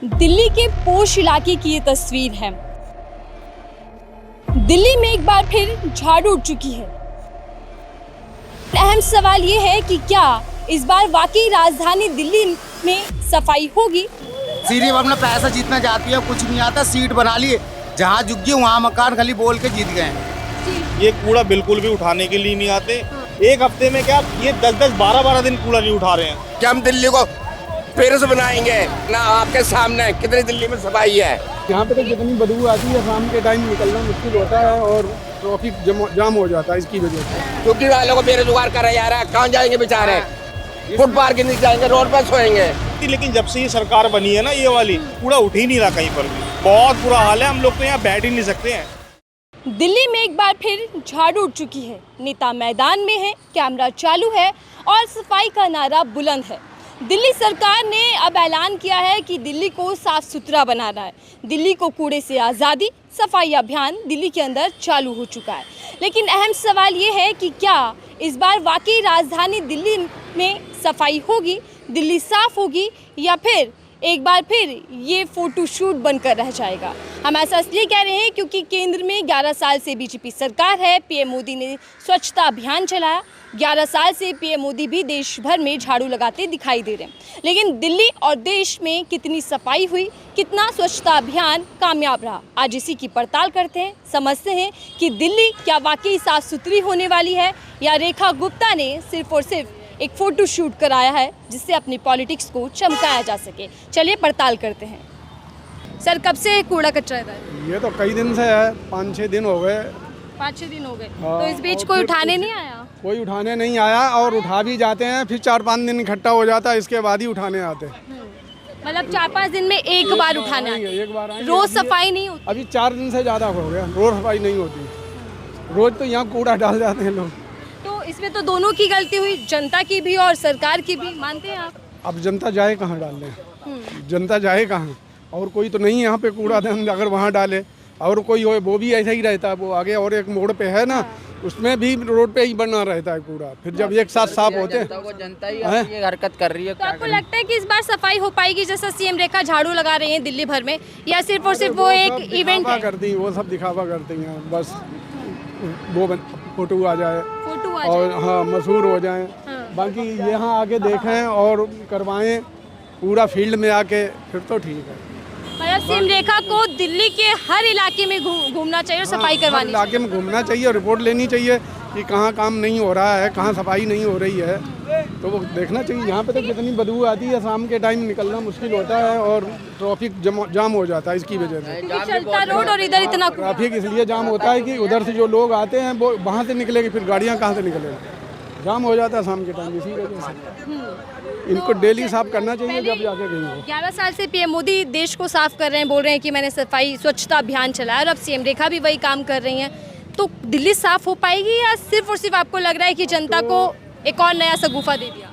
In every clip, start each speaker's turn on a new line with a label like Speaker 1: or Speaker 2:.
Speaker 1: दिल्ली के पोश इलाके की ये तस्वीर है। दिल्ली में एक बार फिर झाड़ू उड़ चुकी है। अहम सवाल ये है कि क्या इस बार वाकई राजधानी दिल्ली में सफाई होगी।
Speaker 2: सिर्फ अपना पैसा जीतना चाहती है, कुछ नहीं आता। सीट बना लिए, जहाँ झुक गए वहाँ मकान खाली बोल के जीत गए।
Speaker 3: ये कूड़ा बिल्कुल भी उठाने के लिए नहीं आते। एक हफ्ते में क्या ये 10-10, 12-12 दिन कूड़ा नहीं उठा रहे हैं।
Speaker 4: क्या हम दिल्ली को फिर से बनाएंगे ना? आपके सामने कितनी दिल्ली में सफाई है।
Speaker 5: यहाँ पे तो जितनी बदबू आती है, शाम के टाइम निकलना मुश्किल होता है और ट्रैफिक जाम हो जाता है इसकी वजह से।
Speaker 4: क्योंकि वालों को बेरोजगार करा जा रहा है। कहाँ जाएंगे बेचारे? फुटपाथ के नीचे जाएंगे, रोड पर सोएंगे।
Speaker 3: लेकिन जब से ये सरकार बनी है ना, ये वाली कूड़ा उठ ही नहीं रहा कहीं पर भी। बहुत बुरा हाल है, हम लोग तो यहाँ बैठ ही नहीं सकते हैं।
Speaker 1: दिल्ली में एक बार फिर झाड़ू उड़ चुकी है। नेता मैदान में है, कैमरा चालू है और सफाई का नारा बुलंद है। दिल्ली सरकार ने अब ऐलान किया है कि दिल्ली को साफ सुथरा बनाना है। दिल्ली को कूड़े से आज़ादी, सफाई अभियान दिल्ली के अंदर चालू हो चुका है। लेकिन अहम सवाल ये है कि क्या इस बार वाकई राजधानी दिल्ली में सफाई होगी, दिल्ली साफ होगी, या फिर एक बार फिर ये फोटोशूट बनकर रह जाएगा। हम ऐसा इसलिए कह रहे हैं क्योंकि केंद्र में 11 साल से बीजेपी सरकार है। पीएम मोदी ने स्वच्छता अभियान चलाया। 11 साल से पीएम मोदी भी देश भर में झाड़ू लगाते दिखाई दे रहे हैं। लेकिन दिल्ली और देश में कितनी सफाई हुई, कितना स्वच्छता अभियान कामयाब रहा, आज इसी की पड़ताल करते हैं। समझते हैं कि दिल्ली क्या वाकई साफ सुथरी होने वाली है या रेखा गुप्ता ने सिर्फ और सिर्फ एक फोटो शूट कराया है जिससे अपनी पॉलिटिक्स को चमकाया जा सके। चलिए पड़ताल करते हैं। सर, कब से कूड़ा कचरा इधर?
Speaker 5: ये तो कई दिन से है, 5-6 दिन हो गए।
Speaker 1: 5-6 दिन हो गए।
Speaker 5: हाँ,
Speaker 1: तो इस बीच
Speaker 5: और
Speaker 1: कोई
Speaker 5: फिर
Speaker 1: उठाने नहीं आया?
Speaker 5: कोई उठाने नहीं आया, और उठा भी जाते हैं फिर 4-5 दिन इकट्ठा हो जाता है, इसके बाद ही उठाने आते हैं।
Speaker 1: मतलब 4-5 दिन में एक बार उठाने आते?
Speaker 5: एक बार आएंगे।
Speaker 1: रोज सफाई नहीं होती?
Speaker 5: अभी 4 दिन से ज़्यादा हो गया, रोज सफाई नहीं होती। रोज तो यहाँ कूड़ा डाल जाते हैं लोग।
Speaker 1: तो इसमें तो दोनों की गलती हुई, जनता की भी और सरकार की भी, मानते हैं आप?
Speaker 5: अब जनता जाए कहाँ डालने? जनता जाए कहाँ? और कोई तो नहीं यहाँ पे कूड़ादान, अगर वहाँ डाले और कोई हो वो भी ऐसा ही रहता है। वो आगे और एक मोड़ पे है ना, उसमें भी रोड पे ही बना रहता है कूड़ा। फिर जब एक साथ साफ होते हैं,
Speaker 4: जनता ही ये हरकत कर रही है।
Speaker 1: तो आपको लगता है कि इस बार सफाई हो पाएगी जैसा सीएम रेखा झाड़ू लगा रही हैं दिल्ली भर में, या सिर्फ और सिर्फ वो एक इवेंट है?
Speaker 5: करती, वो सब दिखावा करती हैं, बस वो फोटो आ जाए और हाँ मशहूर हो जाए। बाकी यहाँ आके देखें और करवाएं पूरा फील्ड में आके, फिर तो ठीक है।
Speaker 1: मतलब सीएम रेखा को दिल्ली के हर इलाके में घूमना चाहिए और सफाई करवानी चाहिए।
Speaker 5: इलाके में घूमना चाहिए और रिपोर्ट लेनी चाहिए कि कहाँ काम नहीं हो रहा है, कहाँ सफाई नहीं हो रही है, तो वो देखना चाहिए। यहाँ पे तो कितनी बदबू आती है, शाम के टाइम निकलना मुश्किल होता है और ट्रैफिक जाम हो जाता है इसकी वजह से।
Speaker 1: चलता रोड और इधर इतना
Speaker 5: ट्रैफिक इसलिए जाम होता है कि उधर से जो लोग आते हैं वो वहाँ से निकलेंगे, फिर गाड़ियाँ कहाँ से निकलेंगी, जाम हो जाता है शाम के टाइम, इसी वजह से। इनको डेली साफ करना चाहिए जब जाके कहीं हो।
Speaker 1: 11 साल से पीएम मोदी देश को साफ कर रहे हैं, बोल रहे हैं कि मैंने सफाई स्वच्छता अभियान चलाया, और अब सीएम रेखा भी वही काम कर रही हैं। तो दिल्ली साफ हो पाएगी या सिर्फ और सिर्फ आपको लग रहा है कि जनता को एक और नया सगुफा दे दिया?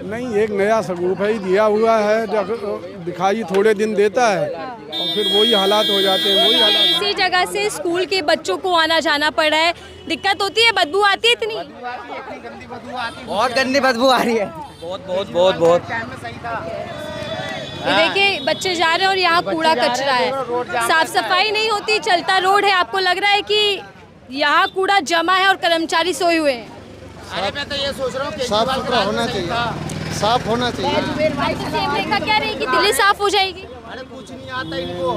Speaker 5: नहीं, एक नया सगुफा ही दिया हुआ है, जब दिखाई थोड़े दिन देता है और फिर वही हालात हो जाते हैं, वही हालात।
Speaker 1: इसी जगह से स्कूल के बच्चों को आना जाना पड़ रहा है, दिक्कत होती है, बदबू आती है इतनी?
Speaker 4: बहुत गंदी बदबू आ रही है, बहुत।
Speaker 1: देखिए बच्चे जा रहे हैं और यहाँ कूड़ा कचरा है, साफ सफाई नहीं होती, चलता रोड है। आपको लग रहा है कि यहाँ कूड़ा जमा है और कर्मचारी सोए हुए हैं?
Speaker 2: अरे मैं तो ये सोच रहा हूँ
Speaker 5: साफ सुथरा होना चाहिए, साफ होना चाहिए।
Speaker 1: सीएम रेखा कह रही है कि दिल्ली साफ हो जाएगी।
Speaker 2: अरे कुछ नहीं आता इनको,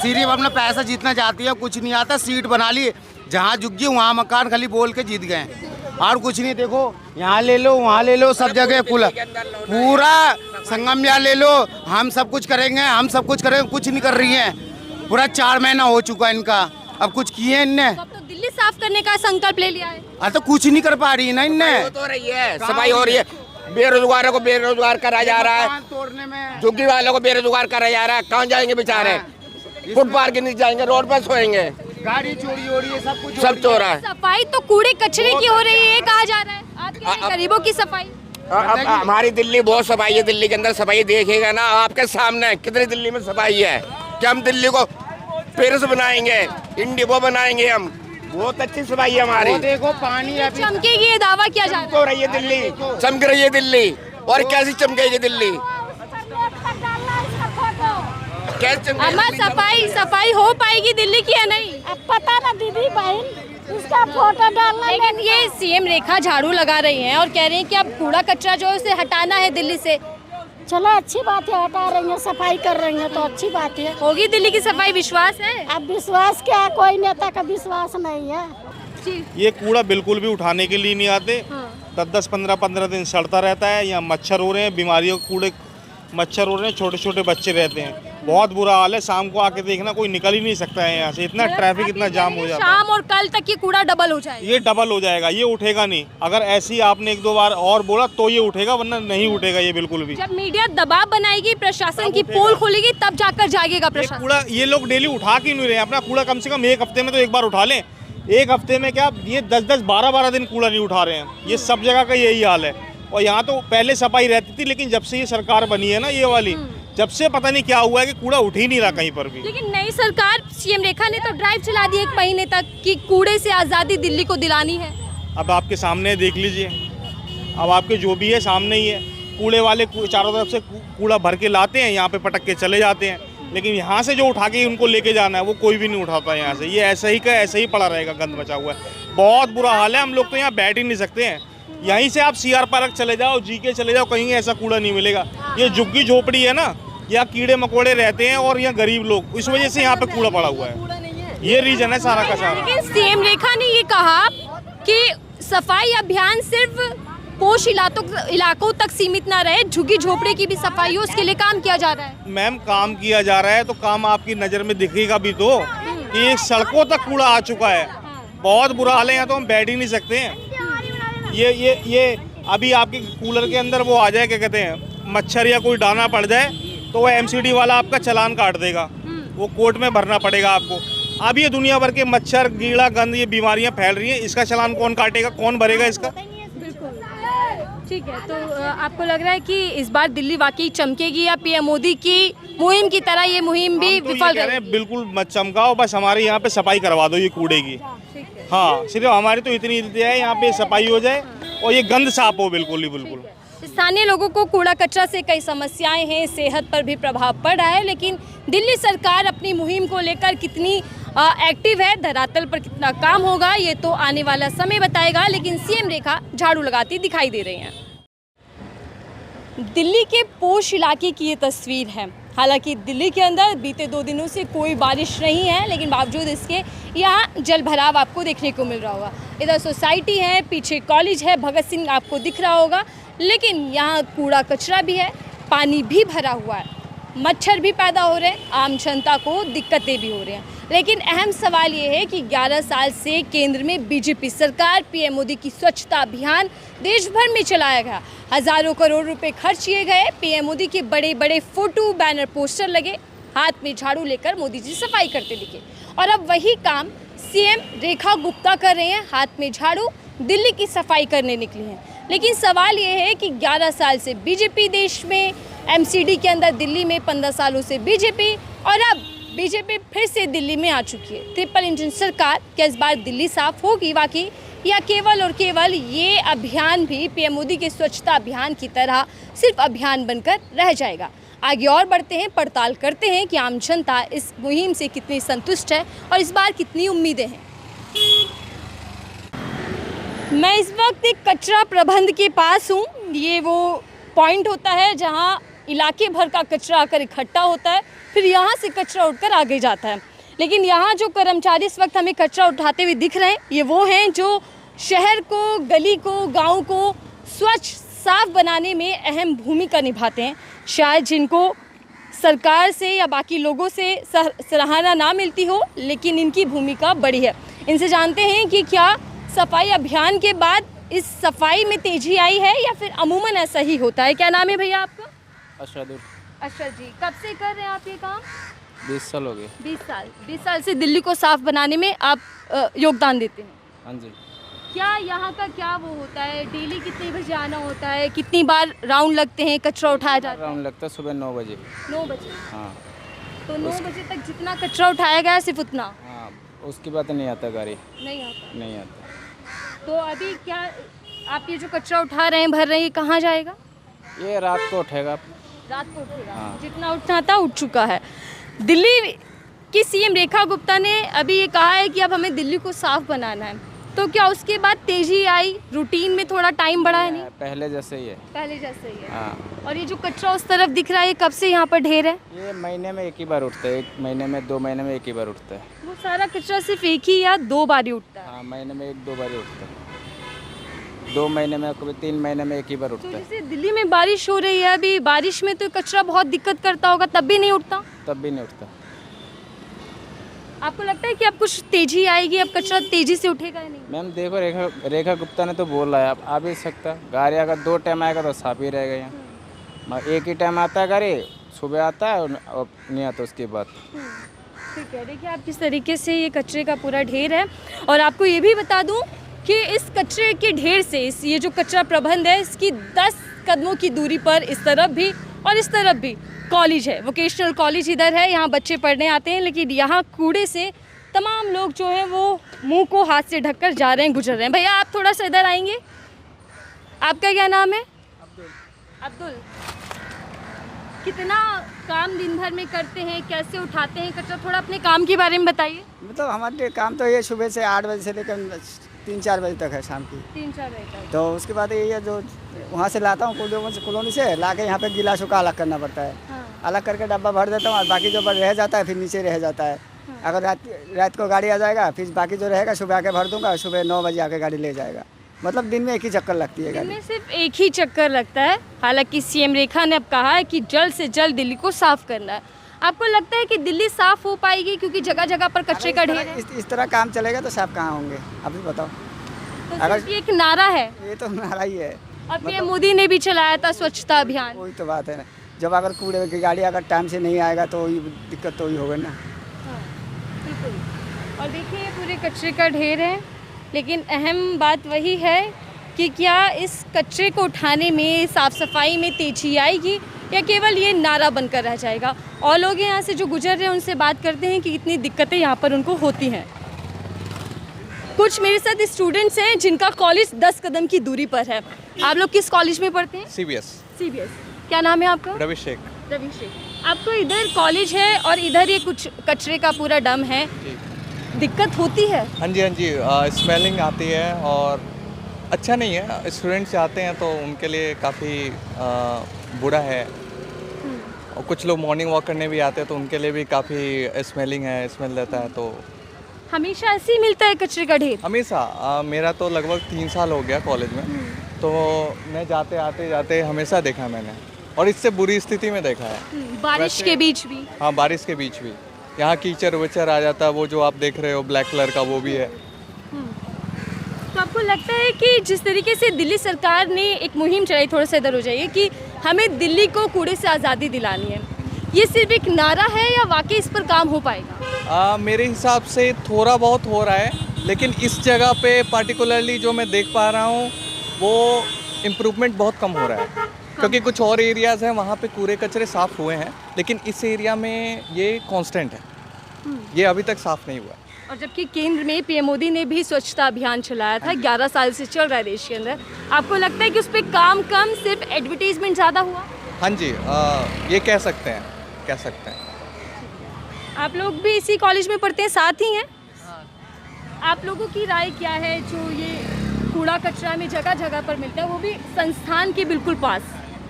Speaker 2: सिर्फ अपना पैसा जीतना चाहती है, कुछ नहीं आता। सीट बना लिए, जहाँ झुक गए वहाँ मकान खाली बोल के जीत गए, और कुछ नहीं। देखो यहाँ ले लो, वहाँ ले लो, सब जगह पूरा संगम यहाँ ले लो, हम सब कुछ करेंगे, कुछ नहीं कर रही है। पूरा 4 महीना हो चुका है इनका, अब कुछ किए इनने?
Speaker 1: तो दिल्ली साफ करने का संकल्प ले लिया है।
Speaker 2: अरे तो कुछ नहीं कर पा रही है ना इनने।
Speaker 4: हो रही है, सफाई हो रही है। बेरोजगारों को बेरोजगार करा जा रहा है,
Speaker 2: तोड़ने में
Speaker 4: झुग्गी वालों को बेरोजगार करा जा रहा है। कहाँ जाएंगे बेचारे? फुटपाथ के नीचे जाएंगे, रोड पर सोएंगे।
Speaker 2: गाड़ी चोरी हो रही है, सब कुछ
Speaker 4: सब चोरा है।
Speaker 1: सफाई तो कूड़े कचरे की हो रही है, ये कहा जा रहा है। आप कह रहे हैं गरीबों की सफाई?
Speaker 4: अब हमारी दिल्ली बहुत सफाई है, दिल्ली के अंदर सफाई देखेगा ना आपके सामने कितनी दिल्ली में सफाई है। क्या हम दिल्ली को फिर से बनाएंगे, इंडिगो बनाएंगे हम, बहुत अच्छी सफाई है हमारी।
Speaker 2: देखो पानी अभी
Speaker 1: चमकेगी, ये दावा किया जा रहा है।
Speaker 4: रही है दिल्ली, चमक रही है दिल्ली, और कैसी चमकेगी दिल्ली? कैसे
Speaker 1: अम्मा सफाई हो पाएगी दिल्ली की या नहीं?
Speaker 6: अब पता ना दीदी बहन, उसका फोटो डालना।
Speaker 1: लेकिन ये सीएम रेखा झाड़ू लगा रही हैं और कह रही हैं कि अब कूड़ा कचरा जो है उसे हटाना है दिल्ली से।
Speaker 6: चलो अच्छी बात है, हटा रही है, सफाई कर रही है तो अच्छी बात है।
Speaker 1: होगी दिल्ली की सफाई, विश्वास है?
Speaker 6: अब विश्वास क्या, कोई नेता का विश्वास नहीं है।
Speaker 3: ये कूड़ा बिल्कुल भी उठाने के लिए नहीं आते। 10-10, 15-15 दिन सड़ता रहता है। यहाँ मच्छर हो रहे हैं, बीमारियों के कूड़े मच्छर हो रहे हैं, छोटे छोटे बच्चे रहते हैं, बहुत बुरा हाल है। शाम को आके देखना, कोई निकल ही नहीं सकता है यहाँ से, इतना ट्रैफिक, इतना जाम हो जाता है।
Speaker 1: शाम और कल तक ये कूड़ा डबल हो जाएगा।
Speaker 3: ये डबल हो जाएगा, ये उठेगा नहीं। अगर ऐसी आपने 1-2 बार और बोला तो ये उठेगा, वरना नहीं उठेगा ये बिल्कुल भी।
Speaker 1: जब मीडिया दबाव बनाएगी, प्रशासन की पोल खोलेगी, तब जाकर जागेगा
Speaker 3: ये
Speaker 1: प्रशासन।
Speaker 3: कूड़ा ये लोग डेली उठा क्यों नहीं रहे? अपना कूड़ा कम से कम एक हफ्ते में तो एक बार उठा लें। एक हफ्ते में क्या, ये 10-10, 12-12 दिन कूड़ा नहीं उठा रहे हैं। ये सब जगह का यही हाल है। और यहाँ तो पहले सफाई रहती थी, लेकिन जब से ये सरकार बनी है ना ये वाली, जब से पता नहीं क्या हुआ है कि कूड़ा उठ ही नहीं रहा कहीं पर भी।
Speaker 1: लेकिन नई सरकार सीएम रेखा ने तो ड्राइव चला दी 1 महीने तक कि कूड़े से आज़ादी दिल्ली को दिलानी है।
Speaker 3: अब आपके सामने देख लीजिए, अब आपके जो भी है सामने ही है। कूड़े वाले चारों तरफ से कूड़ा भर के लाते हैं, यहाँ पे पटक के चले जाते हैं। लेकिन यहाँ से जो उठा के उनको लेके जाना है वो कोई भी नहीं उठाता यहाँ से। ये ऐसे ही का ऐसे ही पड़ा रहेगा, गंद मचा हुआ है। बहुत बुरा हाल है, हम लोग तो यहाँ बैठ ही नहीं सकते हैं। यहीं से आप CR पार्क चले जाओ, GK चले जाओ, कहीं ऐसा कूड़ा नहीं मिलेगा। ये झुग्गी झोपड़ी है ना, यहाँ कीड़े मकोड़े रहते हैं और यहाँ गरीब लोग, इस वजह से यहाँ पे कूड़ा पड़ा हुआ है। ये रीजन है सारा का सारा।
Speaker 1: लेकिन सीएम रेखा ने ये कहा कि सफाई अभियान सिर्फ पोश इलाकों तक सीमित ना रहे, झुग्गी झोपड़े की भी सफाई हो, उसके लिए काम किया जा रहा है। मैम,
Speaker 3: काम किया जा रहा है तो काम आपकी नज़र में दिखेगा भी तो कि सड़कों तक कूड़ा आ चुका है। बहुत बुरा हाल है, यहाँ तो हम बैठ ही नहीं सकते हैं। ये अभी आपके कूलर के अंदर वो आ जाए, क्या कहते हैं, मच्छर या कोई दाना पड़ जाए तो वो MCD वाला आपका चालान काट देगा, वो कोर्ट में भरना पड़ेगा आपको। अब ये दुनिया भर के मच्छर, कीड़ा, गंद, ये बीमारियां फैल रही हैं, इसका चालान कौन काटेगा, कौन भरेगा इसका?
Speaker 1: ठीक है, तो आपको लग रहा है कि इस बार दिल्ली वाकई चमकेगी या PM मोदी की मुहिम की तरह ये मुहिम भी विफल रहेगी?
Speaker 3: बिल्कुल मत चमकाओ, बस हमारे यहाँ पे सफाई करवा दो ये कूड़े की। हाँ, सिर्फ हमारी तो इतनी है, यहाँ पे सफाई हो जाए और ये गंद साफ हो बिल्कुल ही बिल्कुल।
Speaker 1: स्थानीय लोगों को कूड़ा कचरा से कई समस्याएं हैं, सेहत पर भी प्रभाव पड़ रहा है, लेकिन दिल्ली सरकार अपनी मुहिम को लेकर कितनी एक्टिव है, धरातल पर कितना काम होगा, ये तो आने वाला समय बताएगा। लेकिन सीएम रेखा झाड़ू लगाती दिखाई दे रही हैं। दिल्ली के पोश इलाके की ये तस्वीर है। हालांकि दिल्ली के अंदर बीते 2 दिनों से कोई बारिश नहीं है, लेकिन बावजूद इसके यहाँ जल भराव आपको देखने को मिल रहा होगा। इधर सोसाइटी है, पीछे कॉलेज है, भगत सिंह आपको दिख रहा होगा, लेकिन यहाँ कूड़ा कचरा भी है, पानी भी भरा हुआ है, मच्छर भी पैदा हो रहे हैं, आम जनता को दिक्कतें भी हो रही हैं। लेकिन अहम सवाल ये है कि 11 साल से केंद्र में बीजेपी सरकार, PM मोदी की स्वच्छता अभियान देश भर में चलाया गया, हज़ारों करोड़ रुपए खर्च किए गए, PM मोदी के बड़े बड़े फोटो, बैनर, पोस्टर लगे, हाथ में झाड़ू लेकर मोदी जी सफाई करते दिखे। और अब वही काम सीएम रेखा गुप्ता कर रहे हैं, हाथ में झाड़ू, दिल्ली की सफाई करने निकली हैं। लेकिन सवाल ये है कि 11 साल से बीजेपी देश में, MCD के अंदर दिल्ली में 15 सालों से बीजेपी, और अब बीजेपी फिर से दिल्ली में आ चुकी है। ट्रिपल इंजन सरकार, क्या इस बार दिल्ली साफ होगी वाकई, या केवल और केवल ये अभियान भी PM मोदी के स्वच्छता अभियान की तरह सिर्फ अभियान बनकर रह जाएगा? आगे और बढ़ते हैं, पड़ताल करते हैं कि आम जनता इस मुहिम से कितनी संतुष्ट है और इस बार कितनी उम्मीदें हैं। मैं इस वक्त एक कचरा प्रबंध के पास हूँ। ये वो पॉइंट होता है जहाँ इलाके भर का कचरा आकर इकट्ठा होता है, फिर यहाँ से कचरा उठकर आगे जाता है। लेकिन यहाँ जो कर्मचारी इस वक्त हमें कचरा उठाते हुए दिख रहे हैं, ये वो हैं जो शहर को, गली को, गांव को स्वच्छ साफ बनाने में अहम भूमिका निभाते हैं। शायद जिनको सरकार से या बाकी लोगों से सराहना ना मिलती हो, लेकिन इनकी भूमिका बड़ी है। इनसे जानते हैं कि क्या सफाई अभियान के बाद इस सफाई में तेजी आई है या फिर अमूमन ऐसा ही होता है। क्या नाम है भैया आपका?
Speaker 7: अशरदुल।
Speaker 1: अच्छा जी, कब से कर रहे हैं आप ये काम?
Speaker 7: 20 साल हो गए।
Speaker 1: 20 साल से दिल्ली को साफ बनाने में आप योगदान देते हैं।
Speaker 7: हाँ जी।
Speaker 1: क्या यहाँ का क्या वो होता है, डेली कितने बजे आना होता है, कितनी बार राउंड लगते हैं, कचरा उठाया जाता है?
Speaker 7: राउंड लगता है सुबह 9 बजे।
Speaker 1: 9 बजे?
Speaker 7: हाँ।
Speaker 1: तो 9 बजे तक जितना कचरा उठाया गया सिर्फ उतना?
Speaker 7: हाँ, उसके बाद नहीं आता गाड़ी।
Speaker 1: नहीं आता?
Speaker 7: नहीं आता।
Speaker 1: तो अभी क्या आप ये जो कचरा उठा रहे हैं, भर रहे हैं, ये कहाँ जाएगा?
Speaker 7: ये रात को उठेगा।
Speaker 1: रात को उठेगा?
Speaker 7: हाँ।
Speaker 1: जितना उठना था उठ चुका है। दिल्ली की सीएम रेखा गुप्ता ने अभी ये कहा है कि अब हमें दिल्ली को साफ बनाना है, तो क्या उसके बाद तेजी आई, रूटीन में थोड़ा टाइम बढ़ा है? नहीं,
Speaker 7: पहले जैसे ही है।
Speaker 1: पहले जैसे ही है।
Speaker 7: हाँ,
Speaker 1: और ये जो कचरा उस तरफ दिख रहा है, ये कब से यहाँ पर ढेर है?
Speaker 7: ये महीने में एक ही बार उठता है, 1 महीने में 2 महीने में एक ही बार उठता है।
Speaker 1: वो सारा कचरा सिर्फ एक ही या 2 बार ही उठता है?
Speaker 7: हाँ, महीने में 1-2 बार ही उठता है। 2 महीने में, कभी 3 महीने में एक ही बार
Speaker 1: तो
Speaker 7: उठता है।
Speaker 1: जैसे दिल्ली में बारिश हो रही है अभी, बारिश में तो कचरा बहुत दिक्कत करता होगा, तब भी नहीं उठता?
Speaker 7: तब भी नहीं उठता।
Speaker 1: आपको लगता है कि अब कुछ तेजी आएगी, अब कचरा तेजी से उठेगा या नहीं?
Speaker 7: मैम देखो, रेखा गुप्ता ने तो बोला है, अब आ भी सकता। गाड़ी अगर 2 टाइम आएगा तो साफ ही रहेगा यहाँ। एक ही टाइम आता है गाड़ी, सुबह आता है और नहीं आता उसके बाद।
Speaker 1: ठीक है, देखिए आप किस तरीके से ये कचरे का पूरा ढेर है। और आपको ये भी बता दूं कि इस कचरे के ढेर से ये जो कचरा प्रबंध है, इसकी 10 कदमों की दूरी पर इस तरफ भी और इस तरफ भी कॉलेज है, वोकेशनल कॉलेज इधर है, यहाँ बच्चे पढ़ने आते हैं। लेकिन यहाँ कूड़े से तमाम लोग जो हैं वो मुंह को हाथ से ढककर जा रहे हैं, गुजर रहे हैं। भैया आप थोड़ा सा इधर आएंगे, आपका क्या नाम है? अब्दुल। कितना काम दिन भर में करते हैं, कैसे उठाते हैं कचरा, थोड़ा अपने काम के बारे में बताइए।
Speaker 8: मतलब हमारे काम तो ये सुबह से 8 बजे से लेकर 3-4 बजे तक है शाम की।
Speaker 1: 3-4 बजे तक।
Speaker 8: तो उसके बाद ये जो वहाँ से लाता हूँ कॉलोनी से ला के यहाँ पे गिलासों का अलग करना पड़ता है।
Speaker 1: हाँ।
Speaker 8: अलग करके डब्बा भर देता हूँ और बाकी जो रह जाता है फिर नीचे रह जाता है। अगर रात को गाड़ी आ जाएगा फिर बाकी जो रहेगा सुबह आके भर दूंगा, सुबह 9 बजे आके गाड़ी ले जाएगा। मतलब दिन में एक ही चक्कर लगती है
Speaker 1: दिन
Speaker 8: गाड़ी।
Speaker 1: में सिर्फ एक ही चक्कर लगता है। हालांकि सीएम रेखा ने अब कहा है कि जल्द से जल्द दिल्ली को साफ करना है। आपको लगता है कि दिल्ली साफ हो पाएगी, क्योंकि जगह जगह पर कचरे का ढेर है?
Speaker 8: इस तरह काम चलेगा तो साफ कहाँ होंगे, आप ही बताओ।
Speaker 1: तो
Speaker 8: अगर-
Speaker 1: सिर्फ ये एक नारा है।
Speaker 8: ये तो नारा ही है।
Speaker 1: और पीएम मोदी ने भी चलाया था स्वच्छता अभियान।
Speaker 8: वही तो बात है ना, जब अगर कूड़े की गाड़ी अगर टाइम से नहीं आएगा तो दिक्कत तो ही होगा ना।
Speaker 1: बिल्कुल। और देखिए ये पूरे कचरे का ढेर है, लेकिन अहम बात वही है कि क्या इस कचरे को उठाने में, साफ सफाई में तेजी आएगी या केवल ये नारा बनकर रह जाएगा। और लोग यहाँ से जो गुजर रहे हैं उनसे बात करते हैं कि कितनी दिक्कतें यहाँ पर उनको होती हैं। कुछ मेरे साथ स्टूडेंट्स हैं जिनका कॉलेज 10 कदम की दूरी पर है। आप लोग किस कॉलेज में पढ़ते हैं?
Speaker 3: CBS।
Speaker 1: CBS। क्या नाम है आपका?
Speaker 3: रवि शेख।
Speaker 1: रवि शेख। आपको इधर कॉलेज है और इधर ये कुछ कचरे का पूरा डम है, दिक्कत होती है?
Speaker 9: हाँ जी, स्मेलिंग आती है और अच्छा नहीं है। स्टूडेंट्स आते हैं तो उनके लिए काफ़ी बुरा है। और कुछ लोग मॉर्निंग वॉक करने भी आते हैं तो उनके लिए भी काफ़ी स्मेलिंग है, स्मेल रहता है। तो
Speaker 1: हमेशा ऐसे ही मिलता है कचरे का ढेर?
Speaker 9: हमेशा मेरा तो लगभग 3 साल हो गया कॉलेज में, तो मैं आते जाते हमेशा देखा मैंने, और इससे बुरी स्थिति में देखा है।
Speaker 1: बारिश के बीच भी?
Speaker 9: हाँ, बारिश के बीच भी यहाँ कीचड़ विचड़ आ जाता है। वो जो आप देख रहे हो ब्लैक कलर का, वो भी है।
Speaker 1: तो आपको लगता है कि जिस तरीके से दिल्ली सरकार ने एक मुहिम चलाई, थोड़ा सा इधर हो जाइए, कि हमें दिल्ली को कूड़े से आज़ादी दिलानी है, ये सिर्फ एक नारा है या वाकई इस पर काम हो पाएगा?
Speaker 9: मेरे हिसाब से थोड़ा बहुत हो रहा है, लेकिन इस जगह पे पार्टिकुलरली जो मैं देख पा रहा हूँ वो इम्प्रूवमेंट बहुत कम हो रहा है। क्योंकि कुछ और एरियाज़ हैं वहाँ पे कूड़े कचरे साफ़ हुए हैं, लेकिन इस एरिया में ये कांस्टेंट है, ये अभी तक साफ़ नहीं हुआ।
Speaker 1: और जबकि केंद्र में पीएम मोदी ने भी स्वच्छता अभियान चलाया था, 11 साल से चल रहा है देश के अंदर। आपको लगता है कि उस पर काम कम, सिर्फ एडवर्टीजमेंट ज़्यादा हुआ?
Speaker 9: हाँ जी, ये कह सकते हैं।
Speaker 1: आप लोग भी इसी कॉलेज में पढ़ते हैं, साथ ही हैं? आप लोगों की राय क्या है जो ये कूड़ा कचरा में जगह जगह पर मिलता है, वो भी संस्थान के बिल्कुल पास?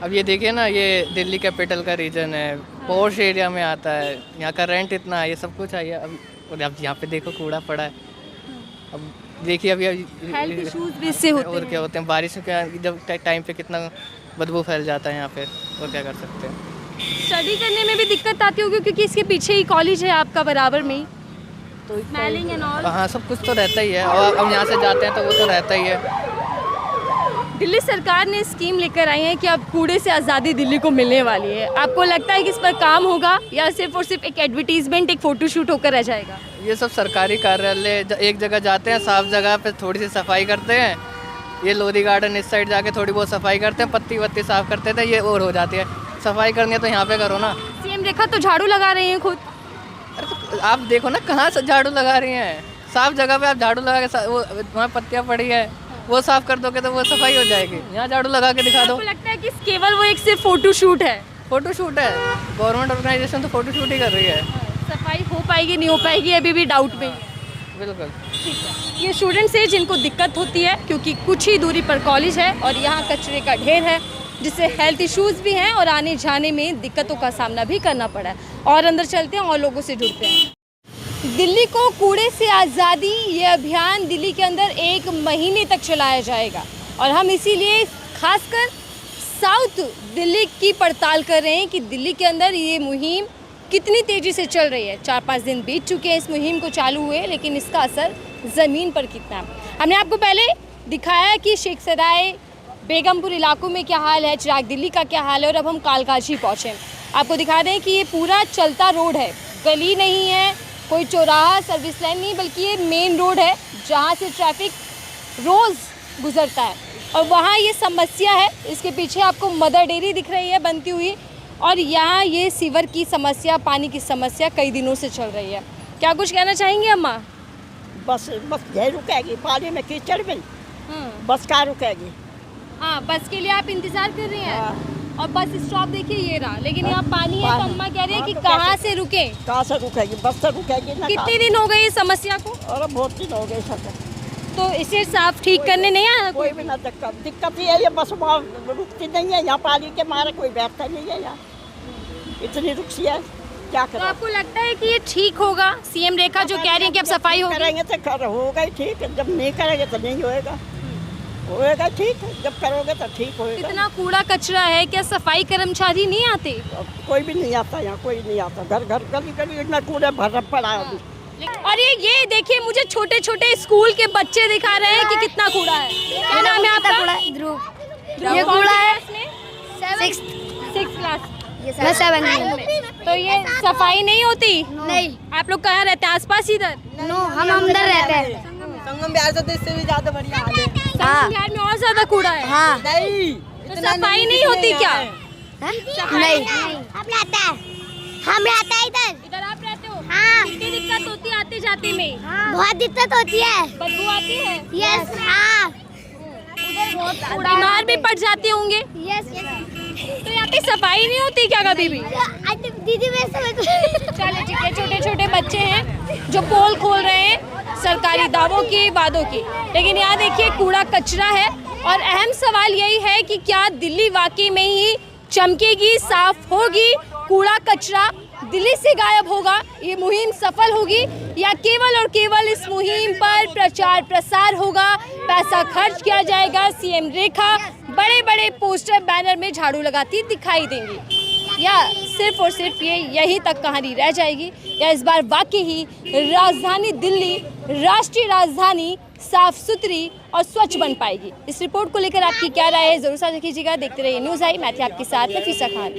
Speaker 10: अब ये देखिए ना, ये दिल्ली कैपिटल का रीजन है, पॉश एरिया में आता है, यहाँ का रेंट इतना है, ये सब कुछ है। अब यहाँ पे देखो कूड़ा पड़ा है। अब देखिए अभी
Speaker 1: हेल्थ इश्यूज भी इससे होते
Speaker 10: और क्या होते हैं, बारिश के जब टाइम पे कितना बदबू फैल जाता है यहाँ पे, और क्या कर सकते हैं।
Speaker 1: स्टडी करने में भी दिक्कत आती होगी क्योंकि इसके पीछे ही कॉलेज है आपका, बराबर में ही, तो स्मेलिंग एंड ऑल।
Speaker 10: हाँ, सब कुछ तो रहता ही है, और हम यहाँ से जाते हैं तो वो तो रहता ही है।
Speaker 1: दिल्ली सरकार ने स्कीम लेकर आई है कि अब कूड़े से आज़ादी दिल्ली को मिलने वाली है। आपको लगता है कि इस पर काम होगा या सिर्फ और सिर्फ एक एडवर्टीजमेंट, एक फ़ोटोशूट होकर रह जाएगा?
Speaker 10: ये सब सरकारी कार्यालय एक जगह जाते हैं, साफ जगह पे थोड़ी सी सफाई करते हैं। ये लोधी गार्डन इस साइड जाके थोड़ी बहुत सफाई करते हैं, पत्ती वत्ती साफ करते थे, ये और हो जाती है। सफाई करनी है तो यहाँ पे करो ना।
Speaker 1: सीएम रेखा तो झाड़ू लगा रही हैं खुद।
Speaker 10: अरे तो आप देखो ना, कहाँ से झाड़ू लगा रही हैं? साफ जगह पे आप झाड़ू लगा के वो वहाँ पत्तियाँ पड़ी है, वो साफ कर दोगे तो वो सफाई हो जाएगी। यहाँ झाड़ू लगा के दिखा दो।
Speaker 1: आपको लगता है कि केवल वो एक सिर्फ फोटोशूट है?
Speaker 10: फोटो शूट है, गवर्नमेंट ऑर्गेनाइजेशन तो फोटो शूट ही कर रही है।
Speaker 1: सफाई हो पाएगी नहीं हो पाएगी अभी भी डाउट में।
Speaker 10: बिल्कुल।
Speaker 1: ये स्टूडेंट्स हैं जिनको दिक्कत होती है क्योंकि कुछ ही दूरी पर कॉलेज है और यहाँ कचरे का ढेर है, जिससे हेल्थ इश्यूज भी हैं और आने जाने में दिक्कतों का सामना भी करना पड़ा है। और अंदर चलते हैं और लोगों से जुड़ते हैं। दिल्ली को कूड़े से आज़ादी, ये अभियान दिल्ली के अंदर 1 महीने तक चलाया जाएगा और हम इसीलिए खासकर साउथ दिल्ली की पड़ताल कर रहे हैं कि दिल्ली के अंदर ये मुहिम कितनी तेज़ी से चल रही है। 4-5 दिन बीत चुके हैं इस मुहिम को चालू हुए, लेकिन इसका असर ज़मीन पर कितना है। हमने आपको पहले दिखाया कि शेख सराय, बेगमपुर इलाकों में क्या हाल है, चिराग दिल्ली का क्या हाल है, और अब हम कालकाजी पहुँचे। आपको दिखा दें कि ये पूरा चलता रोड है, गली नहीं है, कोई चौराहा, सर्विस लाइन नहीं, बल्कि ये मेन रोड है जहाँ से ट्रैफिक रोज़ गुजरता है और वहाँ ये समस्या है। इसके पीछे आपको मदर डेयरी दिख रही है बनती हुई और यहाँ ये सीवर की समस्या, पानी की समस्या कई दिनों से चल रही है। क्या कुछ कहना चाहेंगी अम्मा?
Speaker 6: बस यही रुकेगी, पानी में कीचड़ में बस कहाँ रुकेगी।
Speaker 1: हाँ, बस के लिए आप इंतजार कर रही हैं और बस स्टॉप देखिए ये रहा, लेकिन यहाँ पानी है तो अम्मा कह रही है कि कहाँ से रुके?
Speaker 6: कहाँ से रुकेगी, बस से रुकेगी ना।
Speaker 1: कितने दिन हो गए इस समस्या को?
Speaker 6: अरे बहुत दिन हो गए सब।
Speaker 1: तो इसे साफ ठीक करने नहीं आया
Speaker 6: कोई भी ना दिक्कत ही है, ये बस वहाँ रुकती नहीं है, यहाँ पानी के मारे कोई बैठता नहीं है, यहाँ इतनी रुकसी है, क्या
Speaker 1: तो
Speaker 6: करें।
Speaker 1: आपको लगता है कि ये ठीक होगा? सीएम रेखा जो कह रही है कि अब सफाई होगी,
Speaker 6: करेंगे तो होगा ही ठीक, जब नहीं करेंगे तो नहीं होएगा, होएगा ठीक, जब करोगे तो ठीक होएगा।
Speaker 1: इतना कूड़ा कचरा है, क्या सफाई कर्मचारी नहीं आते?
Speaker 6: कोई भी नहीं आता यहाँ, कोई नहीं आता, घर घर गली गली इतना कूड़ा भरा पड़ा है अभी।
Speaker 1: और ये देखिए मुझे छोटे छोटे स्कूल के बच्चे दिखा रहे हैं कि कितना कूड़ा है। क्या नाम है आपका? ध्रुव। ये कूड़ा है 6th क्लास
Speaker 11: मैं 7 में।
Speaker 1: तो ये सफाई नहीं होती?
Speaker 11: नहीं।
Speaker 1: आप लोग कहाँ रहते हैं? आसपास इधर?
Speaker 11: नो, हम अंदर रहते हैं।
Speaker 6: संगम बिहार से तो इससे भी ज्यादा बढ़िया हाल है।
Speaker 1: संगम बिहार में और ज्यादा कूड़ा है।
Speaker 11: हाँ।
Speaker 6: नहीं,
Speaker 1: तो सफाई नहीं होती क्या?
Speaker 11: नहीं, हम रहते हैं इधर।
Speaker 1: इधर आप रहते हो?
Speaker 11: हाँ।
Speaker 1: कितनी दिक्कत होती है आते जाते में?
Speaker 11: बहुत दिक्कत होती है।
Speaker 1: बदबू आती है?
Speaker 11: यस। हाँ।
Speaker 1: बीमार भी पड़ जाते होंगे।
Speaker 11: यस।
Speaker 1: तो यहाँ पे सफाई नहीं होती क्या कभी भी?
Speaker 11: दीदी मैं समझ।
Speaker 1: चलिए ठीक है, छोटे छोटे बच्चे हैं जो पोल खोल रहे हैं सरकारी दावों की, वादों की, लेकिन यहाँ देखिए कूड़ा कचरा है। और अहम सवाल यही है कि क्या दिल्ली वाकई में ही चमकेगी, साफ होगी, कूड़ा कचरा दिल्ली से गायब होगा, ये मुहिम सफल होगी, या केवल और केवल इस मुहिम पर प्रचार प्रसार होगा, पैसा खर्च किया जाएगा, सीएम रेखा बड़े बड़े पोस्टर बैनर में झाड़ू लगाती दिखाई देंगी, या सिर्फ और सिर्फ ये यहीं तक कहानी रह जाएगी, या इस बार वाकई ही राजधानी दिल्ली, राष्ट्रीय राजधानी साफ सुथरी और स्वच्छ बन पाएगी। इस रिपोर्ट को लेकर आपकी क्या राय है, जरूर साझा कीजिएगा। देखते रहिए न्यूज़ आई, मैं थी आपके साथ नफीसा खान।